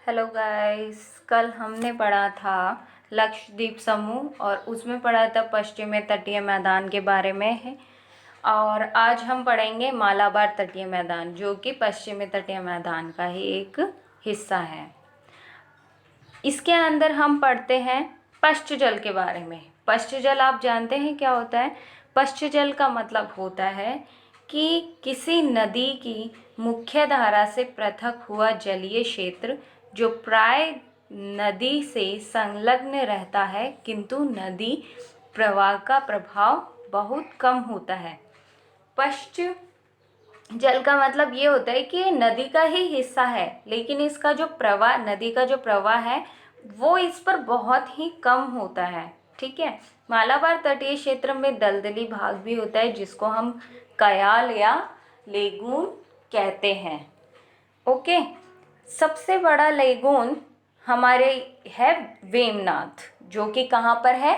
Hello guys, कल हमने पढ़ा था लक्षद्वीप समूह और उसमें पढ़ा था पश्चिमी तटीय मैदान के बारे में है। और आज हम पढ़ेंगे मालाबार तटीय मैदान, जो कि पश्चिमी तटीय मैदान का ही एक हिस्सा है। इसके अंदर हम पढ़ते हैं पश्च जल के बारे में। पश्च जल आप जानते हैं क्या होता है? पश्च जल का मतलब होता है कि किसी नदी की मुख्य धारा से पृथक हुआ जलीय क्षेत्र जो प्राय नदी से संलग्न रहता है, किंतु नदी प्रवाह का प्रभाव बहुत कम होता है। पश्च जल का मतलब ये होता है कि नदी का ही हिस्सा है, लेकिन इसका जो प्रवाह, नदी का जो प्रवाह है वो इस पर बहुत ही कम होता है। ठीक है। मालाबार तटीय क्षेत्र में दलदली भाग भी होता है, जिसको हम कयाल या लेगून कहते हैं। ओके। सबसे बड़ा लेगून हमारे है वेमनाथ, जो कि कहाँ पर है?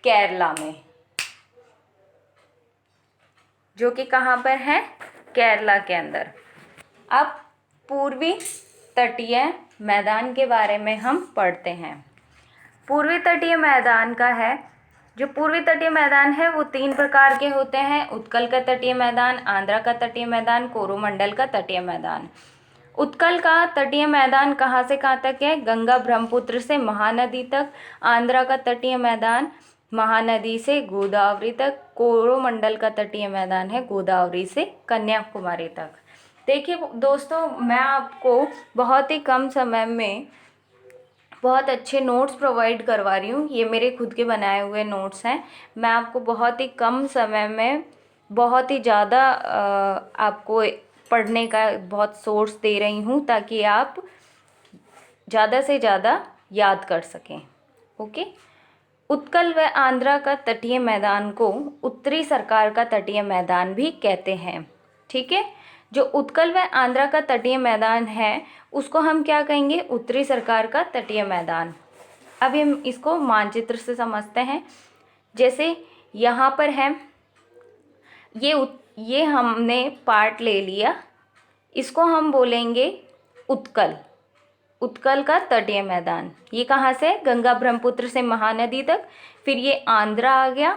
केरला में। जो कि कहाँ पर है? केरला के अंदर। अब पूर्वी तटीय मैदान के बारे में हम पढ़ते हैं। पूर्वी तटीय मैदान का है, जो पूर्वी तटीय मैदान है वो 3 प्रकार के होते हैं: उत्कल का तटीय मैदान, आंध्रा का तटीय मैदान, कोरोमंडल का तटीय मैदान। उत्कल का तटीय मैदान कहाँ से कहाँ तक है? गंगा ब्रह्मपुत्र से महानदी तक। आंध्रा का तटीय मैदान महानदी से गोदावरी तक। कोरोमंडल का तटीय मैदान है गोदावरी से कन्याकुमारी तक। देखिए दोस्तों, मैं आपको बहुत ही कम समय में बहुत अच्छे नोट्स प्रोवाइड करवा रही हूँ। ये मेरे खुद के बनाए हुए नोट्स हैं। मैं आपको बहुत ही कम समय में बहुत ही ज़्यादा आपको पढ़ने का बहुत सोर्स दे रही हूँ, ताकि आप ज़्यादा से ज़्यादा याद कर सकें। ओके। उत्कल व आंध्रा का तटीय मैदान को उत्तरी सरकार का तटीय मैदान भी कहते हैं। ठीक है। जो उत्कल व आंध्रा का तटीय मैदान है उसको हम क्या कहेंगे? उत्तरी सरकार का तटीय मैदान। अब हम इसको मानचित्र से समझते हैं। जैसे यहाँ पर है, ये हमने पार्ट ले लिया, इसको हम बोलेंगे उत्कल। उत्कल का तटीय मैदान ये कहाँ से? गंगा ब्रह्मपुत्र से महानदी तक। फिर ये आंध्रा आ गया,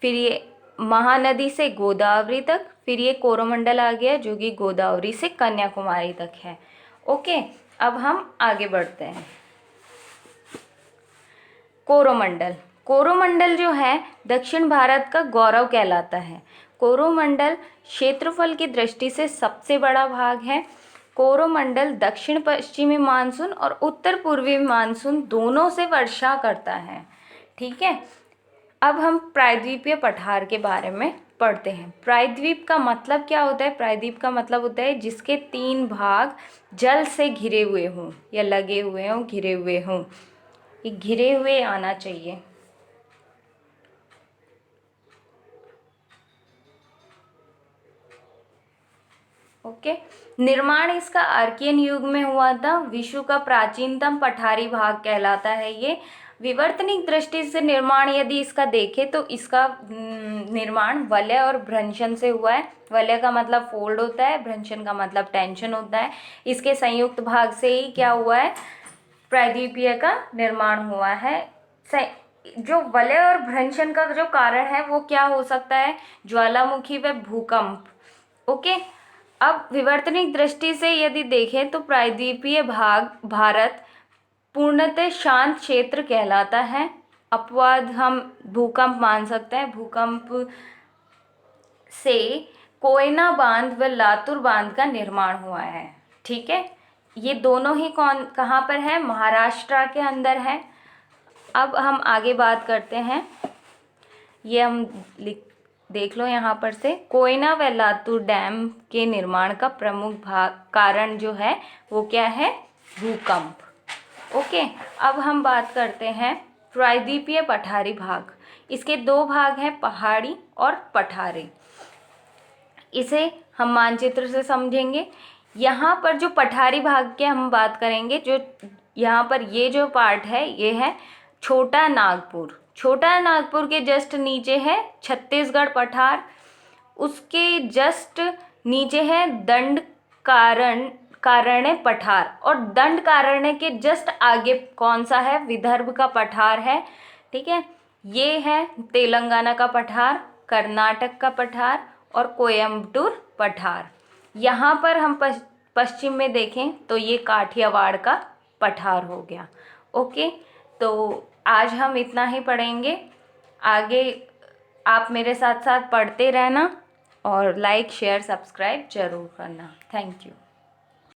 फिर ये महानदी से गोदावरी तक, फिर ये कोरोमंडल आ गया, जो कि गोदावरी से कन्याकुमारी तक है। ओके। अब हम आगे बढ़ते हैं। कोरोमंडल। कोरोमंडल जो है दक्षिण भारत का गौरव कहलाता है। कोरोमंडल क्षेत्रफल की दृष्टि से सबसे बड़ा भाग है। कोरोमंडल दक्षिण पश्चिमी मानसून और उत्तर पूर्वी मानसून दोनों से वर्षा करता है। ठीक है। अब हम प्रायद्वीपीय पठार के बारे में पढ़ते हैं। प्रायद्वीप का मतलब क्या होता है? प्रायद्वीप का मतलब होता है जिसके 3 भाग जल से घिरे हुए हों या लगे हुए हों, घिरे हुए हों। ये घिरे हुए आना चाहिए। ओके। निर्माण इसका आर्कियन युग में हुआ था। विश्व का प्राचीनतम पठारी भाग कहलाता है ये। विवर्तनिक दृष्टि से निर्माण यदि इसका देखें तो इसका निर्माण वलय और भ्रंशन से हुआ है। वलय का मतलब फोल्ड होता है, भ्रंशन का मतलब टेंशन होता है। इसके संयुक्त भाग से ही क्या हुआ है? प्रायद्वीपीय का निर्माण हुआ है। जो वलय और भ्रंशन का जो कारण है वो क्या हो सकता है? ज्वालामुखी व भूकंप। ओके। अब विवर्तनिक दृष्टि से यदि देखें तो प्रायद्वीपीय भाग भारत पूर्णतः शांत क्षेत्र कहलाता है। अपवाद हम भूकंप मान सकते हैं। भूकंप से कोयना बांध व लातूर बांध का निर्माण हुआ है। ठीक है। ये दोनों ही कहाँ पर है? महाराष्ट्र के अंदर है। अब हम आगे बात करते हैं। ये हम देख लो यहाँ पर से, कोयना व लातूर डैम के निर्माण का प्रमुख कारण जो है वो क्या है? भूकंप। ओके। अब हम बात करते हैं प्रायद्वीपीय पठारी भाग। इसके 2 भाग हैं, पहाड़ी और पठारी। इसे हम मानचित्र से समझेंगे। यहाँ पर जो पठारी भाग के हम बात करेंगे, जो यहाँ पर ये जो पार्ट है ये है छोटा नागपुर। छोटा नागपुर के जस्ट नीचे है छत्तीसगढ़ पठार। उसके जस्ट नीचे है दंड कारण्य पठार, और दंडकारण्य के जस्ट आगे कौन सा है, विदर्भ का पठार है। ठीक है, ये है तेलंगाना का पठार, कर्नाटक का पठार और कोयम्बटूर पठार। यहाँ पर हम पश्चिम में देखें तो ये काठियावाड़ का पठार हो गया। ओके, तो आज हम इतना ही पढ़ेंगे। आगे आप मेरे साथ साथ पढ़ते रहना और लाइक शेयर सब्सक्राइब जरूर करना। Thank you.